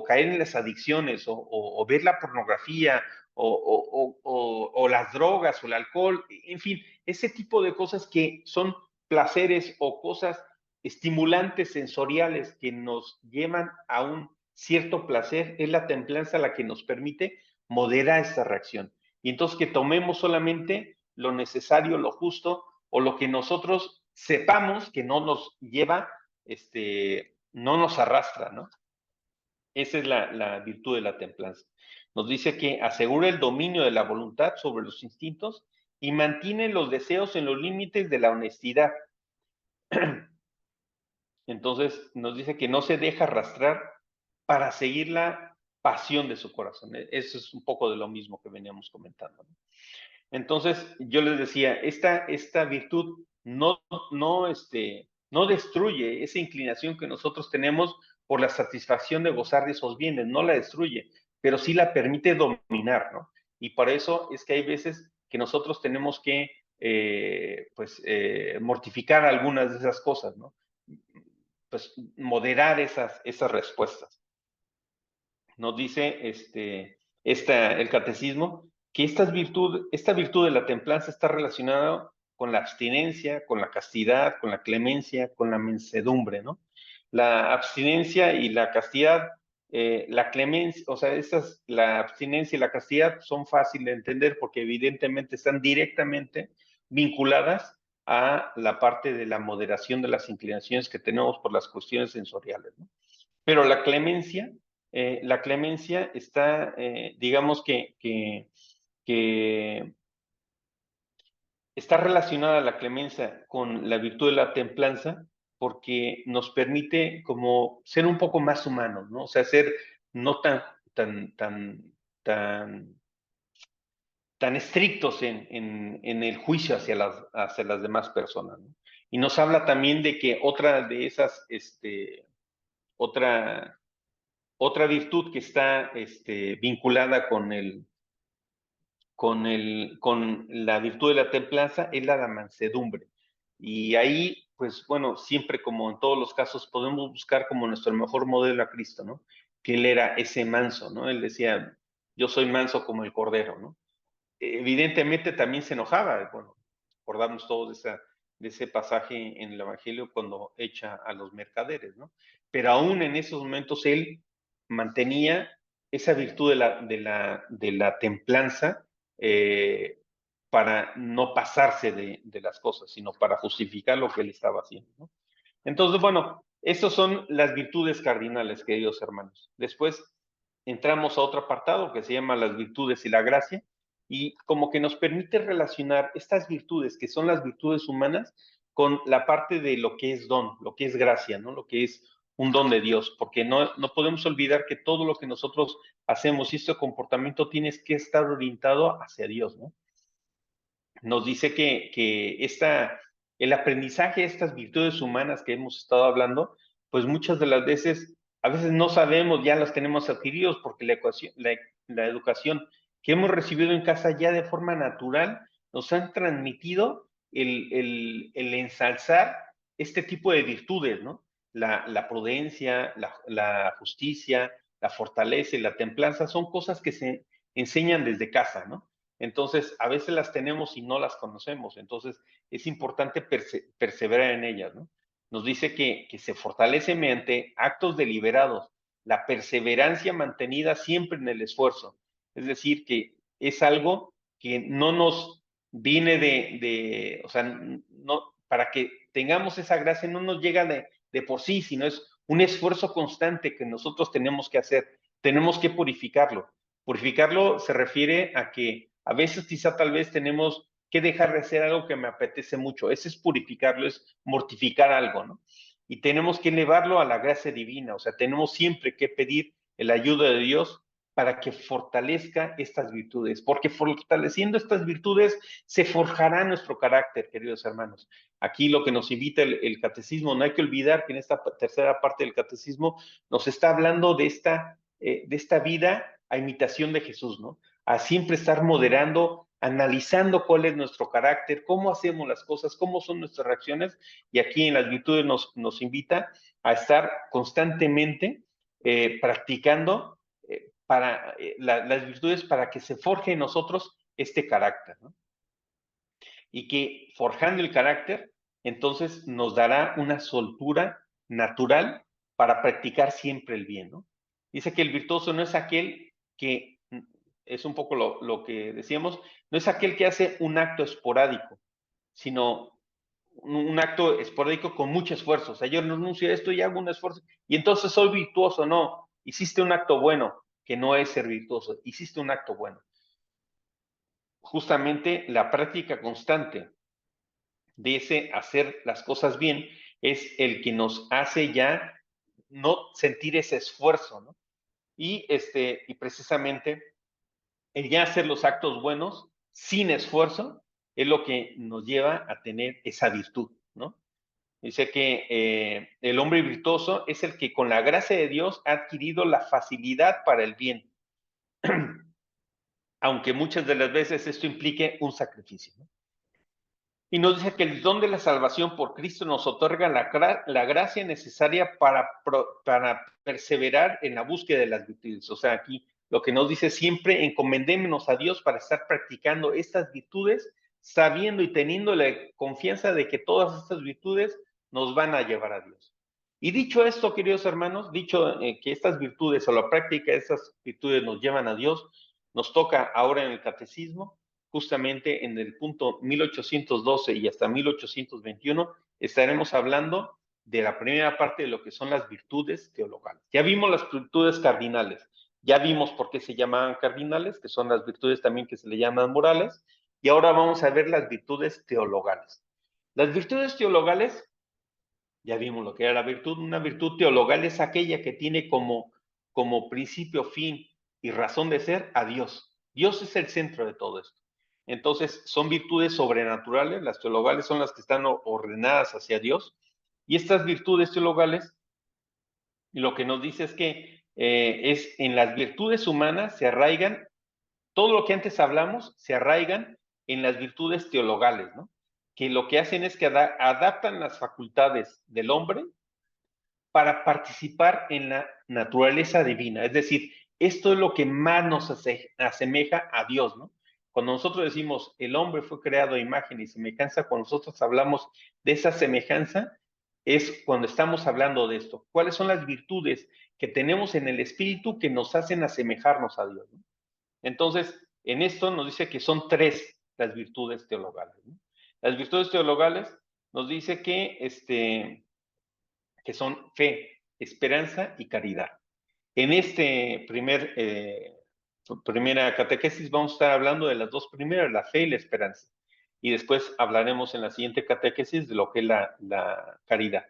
caer en las adicciones, o ver la pornografía, o las drogas, o el alcohol, en fin, ese tipo de cosas que son placeres o cosas estimulantes sensoriales que nos llevan a un cierto placer, es la templanza la que nos permite modera esta reacción. Y entonces que tomemos solamente lo necesario, lo justo, o lo que nosotros sepamos que no nos lleva, no nos arrastra, ¿no? Esa es la virtud de la templanza. Nos dice que asegura el dominio de la voluntad sobre los instintos y mantiene los deseos en los límites de la honestidad. Entonces nos dice que no se deja arrastrar para seguir la pasión de su corazón. Eso es un poco de lo mismo que veníamos comentando, ¿no? Entonces, yo les decía, esta virtud no destruye esa inclinación que nosotros tenemos por la satisfacción de gozar de esos bienes, no la destruye, pero sí la permite dominar, ¿no? Y por eso es que hay veces que nosotros tenemos que, mortificar algunas de esas cosas, ¿no? Pues moderar esas respuestas. Nos dice el catecismo que esta virtud de la templanza está relacionada con la abstinencia, con la castidad, con la clemencia, con la mansedumbre, ¿no? La abstinencia y la castidad, la clemencia, o sea, la abstinencia y la castidad son fáciles de entender porque evidentemente están directamente vinculadas a la parte de la moderación de las inclinaciones que tenemos por las cuestiones sensoriales, ¿no? Pero la clemencia está, digamos que está relacionada la clemencia con la virtud de la templanza porque nos permite como ser un poco más humanos, ¿no? O sea, ser no tan, tan estrictos en el juicio hacia las demás personas, ¿no? Y nos habla también de que otra de esas, otra, otra virtud que está vinculada con la virtud de la templanza es la mansedumbre. Y ahí, pues bueno, siempre como en todos los casos, podemos buscar como nuestro mejor modelo a Cristo, ¿no? Que Él era ese manso, ¿no? Él decía, yo soy manso como el cordero, ¿no? Evidentemente también se enojaba, bueno, acordamos todos de ese pasaje en el Evangelio cuando echa a los mercaderes, ¿no? Pero aún en esos momentos Él mantenía esa virtud de la templanza eh, para no pasarse de las cosas, sino para justificar lo que él estaba haciendo, ¿no? Entonces, bueno, estas son las virtudes cardinales, queridos hermanos. Después entramos a otro apartado que se llama las virtudes y la gracia, y como que nos permite relacionar estas virtudes, que son las virtudes humanas, con la parte de lo que es don, lo que es gracia, ¿no? Lo que es un don de Dios, porque no podemos olvidar que todo lo que nosotros hacemos y este comportamiento tiene que estar orientado hacia Dios, ¿no? Nos dice que el aprendizaje de estas virtudes humanas que hemos estado hablando, pues muchas de las veces, a veces no sabemos, ya las tenemos adquiridos porque la educación que hemos recibido en casa ya de forma natural nos han transmitido el ensalzar este tipo de virtudes, ¿no? La prudencia, la justicia, la fortaleza y la templanza son cosas que se enseñan desde casa, ¿no? Entonces, a veces las tenemos y no las conocemos. Entonces, es importante perseverar en ellas, ¿no? Nos dice que se fortalece mediante actos deliberados, la perseverancia mantenida siempre en el esfuerzo. Es decir, que es algo que no nos viene o sea, no, para que tengamos esa gracia no nos llega de por sí, sino es un esfuerzo constante que nosotros tenemos que hacer. Tenemos que purificarlo. Purificarlo se refiere a que a veces quizá tal vez tenemos que dejar de hacer algo que me apetece mucho. Ese es purificarlo, es mortificar algo, ¿no? Y tenemos que elevarlo a la gracia divina, o sea, tenemos siempre que pedir la ayuda de Dios para que fortalezca estas virtudes, porque fortaleciendo estas virtudes se forjará nuestro carácter, queridos hermanos. Aquí lo que nos invita el catecismo, no hay que olvidar que en esta tercera parte del catecismo nos está hablando de esta vida a imitación de Jesús, ¿no? A siempre estar moderando, analizando cuál es nuestro carácter, cómo hacemos las cosas, cómo son nuestras reacciones, y aquí en las virtudes nos invita a estar constantemente practicando las virtudes para que se forje en nosotros este carácter, ¿no? Y que forjando el carácter, entonces nos dará una soltura natural para practicar siempre el bien, ¿no? Dice que el virtuoso no es aquel que, es un poco lo que decíamos, no es aquel que hace un acto esporádico, sino un acto esporádico con mucho esfuerzo. O sea, yo renuncio a esto y hago un esfuerzo y entonces soy virtuoso. No, hiciste un acto bueno, que no es ser virtuoso, hiciste un acto bueno. Justamente la práctica constante de ese hacer las cosas bien es el que nos hace ya no sentir ese esfuerzo, ¿no? Y precisamente el ya hacer los actos buenos sin esfuerzo es lo que nos lleva a tener esa virtud, ¿no? Dice que el hombre virtuoso es el que con la gracia de Dios ha adquirido la facilidad para el bien, aunque muchas de las veces esto implique un sacrificio, ¿no? Y nos dice que el don de la salvación por Cristo nos otorga la gracia necesaria para perseverar en la búsqueda de las virtudes. O sea, aquí lo que nos dice siempre, encomendémonos a Dios para estar practicando estas virtudes, sabiendo y teniendo la confianza de que todas estas virtudes nos van a llevar a Dios. Y dicho esto, queridos hermanos, dicho que estas virtudes o la práctica de estas virtudes nos llevan a Dios, nos toca ahora en el catecismo justamente en el punto 1812 y hasta 1821, estaremos hablando de la primera parte de lo que son las virtudes teologales. Ya vimos las virtudes cardinales, ya vimos por qué se llamaban cardinales, que son las virtudes también que se le llaman morales, Y ahora vamos a ver las virtudes teologales. Las virtudes teologales, ya vimos lo que era la virtud. Una virtud teologal es aquella que tiene como principio, fin y razón de ser a Dios. Dios es el centro de todo esto. Entonces, son virtudes sobrenaturales. Las teologales son las que están ordenadas hacia Dios. Y estas virtudes teologales, lo que nos dice es que es en las virtudes humanas se arraigan, todo lo que antes hablamos, se arraigan en las virtudes teologales, ¿no? Que lo que hacen es que adaptan las facultades del hombre para participar en la naturaleza divina. Es decir, esto es lo que más nos asemeja a Dios, ¿no? Cuando nosotros decimos el hombre fue creado a imagen y semejanza, cuando nosotros hablamos de esa semejanza, es cuando estamos hablando de esto. ¿Cuáles son las virtudes que tenemos en el espíritu que nos hacen asemejarnos a Dios, ¿no? Entonces, en esto nos dice que son tres las virtudes teologales, ¿no? Las virtudes teologales nos dice que son fe, esperanza y caridad. En este primera catequesis vamos a estar hablando de las dos primeras, la fe y la esperanza. Y después hablaremos en la siguiente catequesis de lo que es la caridad.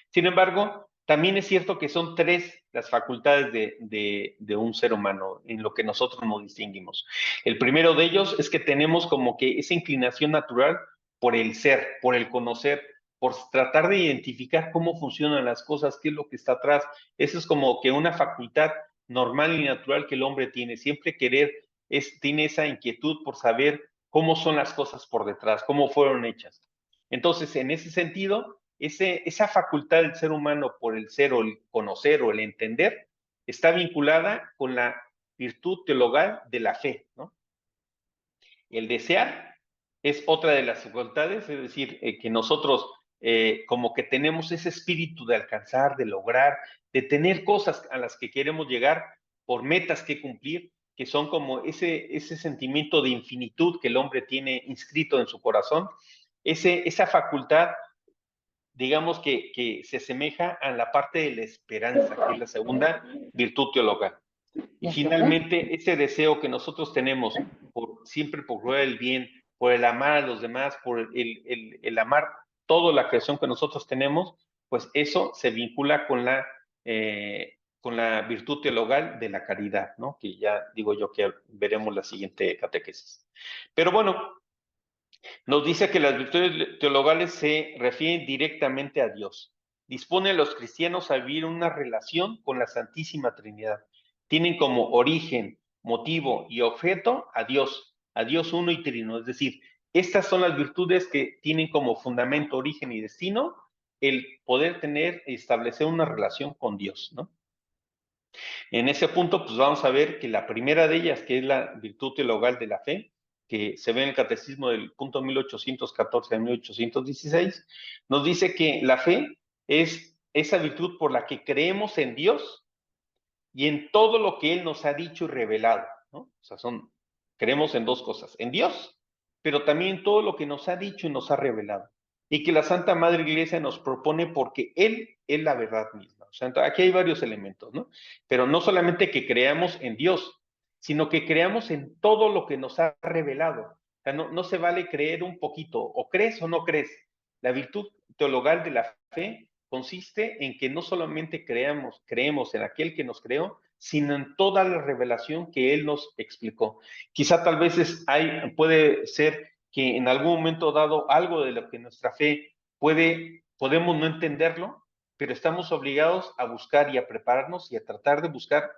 Sin embargo, también es cierto que son tres las facultades de un ser humano en lo que nosotros nos distinguimos. El primero de ellos es que tenemos como que esa inclinación natural por el ser, por el conocer, por tratar de identificar cómo funcionan las cosas, qué es lo que está atrás. Eso es como que una facultad normal y natural que el hombre tiene, siempre tiene esa inquietud por saber cómo son las cosas por detrás, cómo fueron hechas. Entonces, en ese sentido, esa facultad del ser humano por el ser o el conocer o el entender está vinculada con la virtud teologal de la fe, ¿no? El desear es otra de las facultades, es decir, que nosotros como que tenemos ese espíritu de alcanzar, de lograr, de tener cosas a las que queremos llegar por metas que cumplir, que son como ese sentimiento de infinitud que el hombre tiene inscrito en su corazón, esa facultad, digamos que se asemeja a la parte de la esperanza, que es la segunda virtud teológica. Y finalmente, ese deseo que nosotros tenemos por siempre por lograr el bien, por el amar a los demás, por el amar toda la creación que nosotros tenemos, pues eso se vincula con la virtud teologal de la caridad, ¿no? Que ya digo yo que veremos la siguiente catequesis. Pero bueno, nos dice que las virtudes teologales se refieren directamente a Dios. Dispone a los cristianos a vivir una relación con la Santísima Trinidad. Tienen como origen, motivo y objeto a Dios uno y trino. Es decir, estas son las virtudes que tienen como fundamento, origen y destino el poder tener y establecer una relación con Dios, ¿no? En ese punto, pues vamos a ver que la primera de ellas, que es la virtud teologal de la fe, que se ve en el catecismo del punto 1814 a 1816, nos dice que la fe es esa virtud por la que creemos en Dios y en todo lo que Él nos ha dicho y revelado, ¿no? O sea, creemos en dos cosas, en Dios, pero también en todo lo que nos ha dicho y nos ha revelado. Y que la Santa Madre Iglesia nos propone porque Él es la verdad misma. O sea, aquí hay varios elementos, ¿no? Pero no solamente que creamos en Dios, sino que creamos en todo lo que nos ha revelado. O sea, no se vale creer un poquito, o crees o no crees. La virtud teologal de la fe consiste en que no solamente creemos en aquel que nos creó, sino en toda la revelación que Él nos explicó. Quizá tal vez puede ser que en algún momento dado algo de lo que nuestra fe podemos no entenderlo, pero estamos obligados a buscar y a prepararnos y a tratar de buscar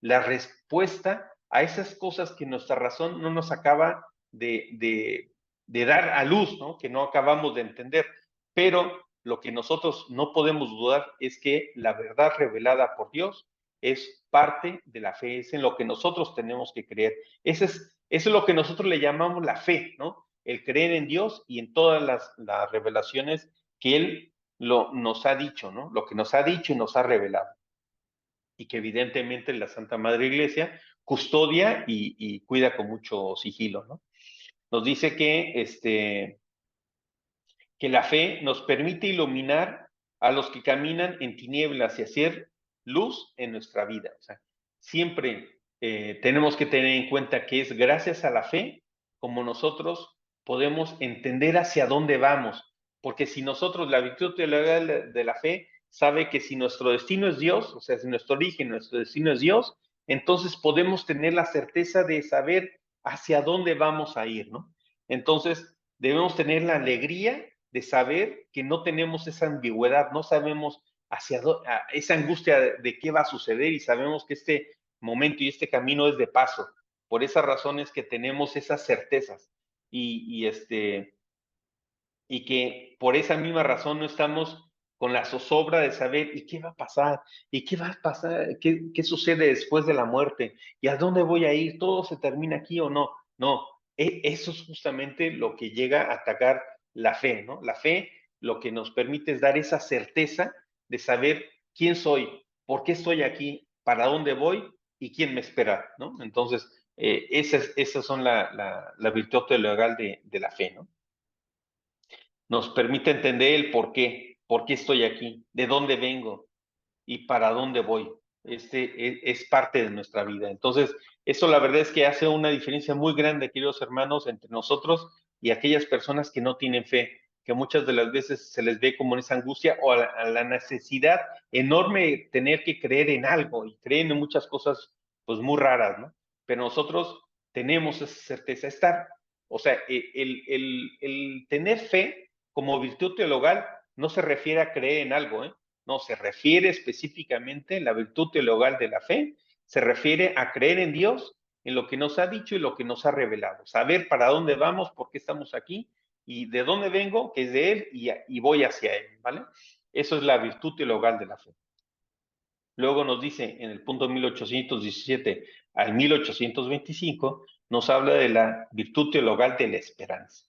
la respuesta a esas cosas que nuestra razón no nos acaba de dar a luz, ¿no? Que no acabamos de entender. Pero lo que nosotros no podemos dudar es que la verdad revelada por Dios es parte de la fe, es en lo que nosotros tenemos que creer. Eso es lo que nosotros le llamamos la fe, ¿no? El creer en Dios y en todas las revelaciones que Él nos ha dicho, ¿no? Lo que nos ha dicho y nos ha revelado. Y que evidentemente la Santa Madre Iglesia custodia y cuida con mucho sigilo, ¿no? Nos dice que la fe nos permite iluminar a los que caminan en tinieblas y hacer luz en nuestra vida. O sea, siempre tenemos que tener en cuenta que es gracias a la fe como nosotros podemos entender hacia dónde vamos. Porque si nosotros, la virtud teologal de la fe, sabe que si nuestro destino es Dios, o sea, si nuestro origen, nuestro destino es Dios, entonces podemos tener la certeza de saber hacia dónde vamos a ir, ¿no? Entonces, debemos tener la alegría de saber que no tenemos esa ambigüedad, no sabemos hacia dónde, esa angustia de qué va a suceder, y sabemos que este momento y este camino es de paso. Por esas razones que tenemos esas certezas y que por esa misma razón no estamos con la zozobra de saber y qué va a pasar, y qué va a pasar, qué sucede después de la muerte, y a dónde voy a ir, todo se termina aquí o no. No, eso es justamente lo que llega a atacar la fe, ¿no? La fe lo que nos permite es dar esa certeza de saber quién soy, por qué estoy aquí, para dónde voy y quién me espera, ¿no? Entonces, esas son la virtud teologal de la fe, ¿no? Nos permite entender el por qué estoy aquí, de dónde vengo y para dónde voy. Es parte de nuestra vida. Entonces, eso la verdad es que hace una diferencia muy grande, queridos hermanos, entre nosotros y aquellas personas que no tienen fe, que muchas de las veces se les ve como en esa angustia o a la necesidad enorme de tener que creer en algo, y creen en muchas cosas pues muy raras, ¿no? Pero nosotros tenemos esa certeza, o sea, el tener fe como virtud teologal no se refiere a creer en algo, ¿eh? No, se refiere específicamente, la virtud teologal de la fe, se refiere a creer en Dios, en lo que nos ha dicho y lo que nos ha revelado. Saber para dónde vamos, por qué estamos aquí y de dónde vengo, que es de Él, y voy hacia Él, ¿vale? Eso es la virtud teologal de la fe. Luego nos dice en el punto 1817 al 1825, nos habla de la virtud teologal de la esperanza.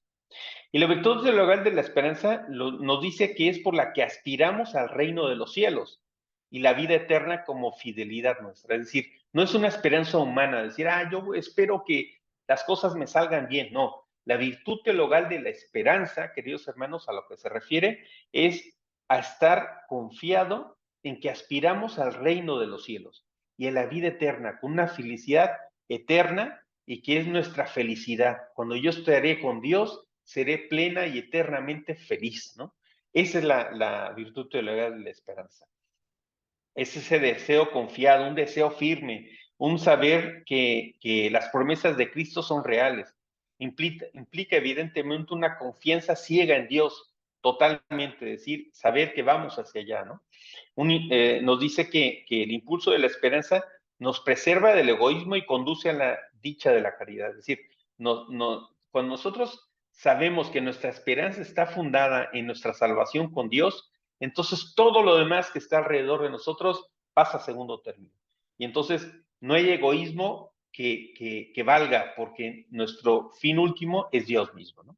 Y la virtud teologal de la esperanza nos dice que es por la que aspiramos al reino de los cielos y la vida eterna como fidelidad nuestra. Es decir, no es una esperanza humana, decir, yo espero que las cosas me salgan bien. No, la virtud teologal de la esperanza, queridos hermanos, a lo que se refiere es a estar confiado en que aspiramos al reino de los cielos y a la vida eterna, con una felicidad eterna, y que es nuestra felicidad. Cuando yo estaré con Dios, seré plena y eternamente feliz, ¿no? Esa es la virtud teologal de la esperanza. Es ese deseo confiado, un deseo firme, un saber que las promesas de Cristo son reales. Implica evidentemente una confianza ciega en Dios, totalmente, decir, saber que vamos hacia allá, ¿no? Nos dice que el impulso de la esperanza nos preserva del egoísmo y conduce a la dicha de la caridad. Es decir, cuando nosotros sabemos que nuestra esperanza está fundada en nuestra salvación con Dios, entonces todo lo demás que está alrededor de nosotros pasa a segundo término. Y entonces no hay egoísmo que valga, porque nuestro fin último es Dios mismo, ¿no?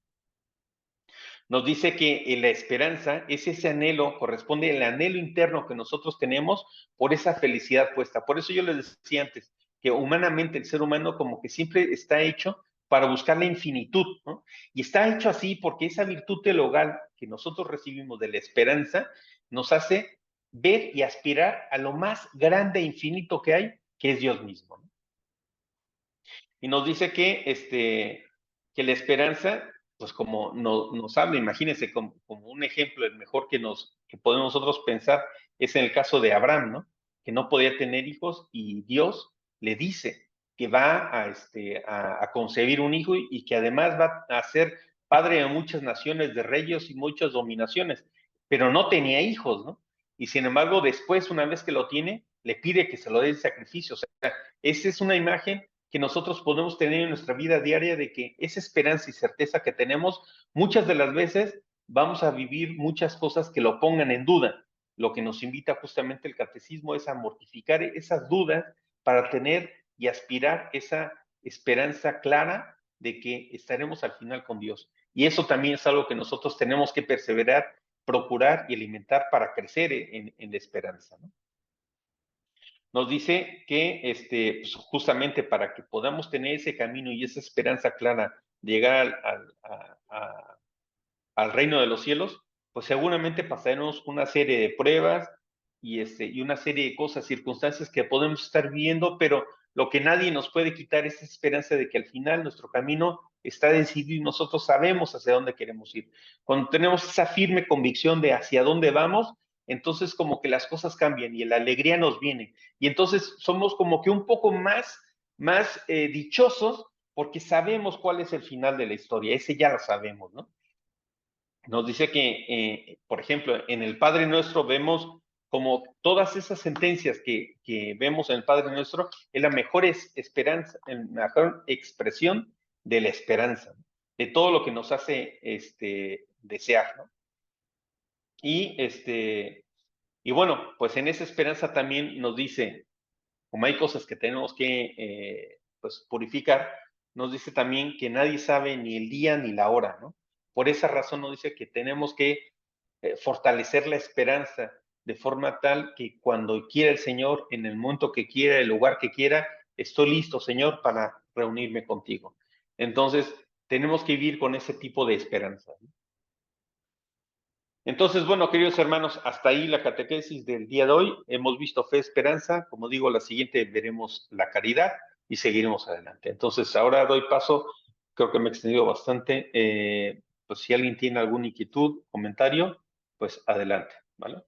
Nos dice que la esperanza es ese anhelo, corresponde al anhelo interno que nosotros tenemos por esa felicidad puesta. Por eso yo les decía antes que humanamente el ser humano como que siempre está hecho para buscar la infinitud, ¿no? Y está hecho así porque esa virtud teologal que nosotros recibimos de la esperanza nos hace ver y aspirar a lo más grande e infinito que hay, que es Dios mismo, ¿no? Y nos dice que la esperanza, pues como nos habla, imagínense, como un ejemplo, el mejor que podemos nosotros pensar es en el caso de Abraham, ¿no? Que no podía tener hijos y Dios le dice que va a concebir un hijo, y que además va a ser padre de muchas naciones, de reyes y muchas dominaciones, pero no tenía hijos, ¿no? Y sin embargo, después, una vez que lo tiene, le pide que se lo dé en sacrificio. O sea, esa es una imagen que nosotros podemos tener en nuestra vida diaria, de que esa esperanza y certeza que tenemos, muchas de las veces vamos a vivir muchas cosas que lo pongan en duda. Lo que nos invita justamente el catecismo es a mortificar esas dudas para tener y aspirar esa esperanza clara de que estaremos al final con Dios. Y eso también es algo que nosotros tenemos que perseverar, procurar y alimentar para crecer en la esperanza, ¿no? Nos dice que pues justamente para que podamos tener ese camino y esa esperanza clara de llegar al reino de los cielos, pues seguramente pasaremos una serie de pruebas y una serie de cosas, circunstancias que podemos estar viviendo, pero lo que nadie nos puede quitar es esa esperanza de que al final nuestro camino está decidido y nosotros sabemos hacia dónde queremos ir. Cuando tenemos esa firme convicción de hacia dónde vamos, entonces como que las cosas cambian y la alegría nos viene. Y entonces somos como que un poco más dichosos porque sabemos cuál es el final de la historia. Ese ya lo sabemos, ¿no? Nos dice que, por ejemplo, en el Padre Nuestro vemos como todas esas sentencias que vemos en el Padre Nuestro es la mejor esperanza, la mejor expresión de la esperanza, de todo lo que nos hace desear, ¿no? Y bueno, pues en esa esperanza también nos dice, como hay cosas que tenemos que pues purificar, nos dice también que nadie sabe ni el día ni la hora, ¿no? Por esa razón nos dice que tenemos que fortalecer la esperanza de forma tal que cuando quiera el Señor, en el momento que quiera, el lugar que quiera, estoy listo, Señor, para reunirme contigo. Entonces, tenemos que vivir con ese tipo de esperanza, ¿no? Entonces, bueno, queridos hermanos, hasta ahí la catequesis del día de hoy. Hemos visto fe, esperanza. Como digo, la siguiente veremos la caridad y seguiremos adelante. Entonces, ahora doy paso, creo que me he extendido bastante. Pues si alguien tiene alguna inquietud, comentario, pues adelante, ¿vale?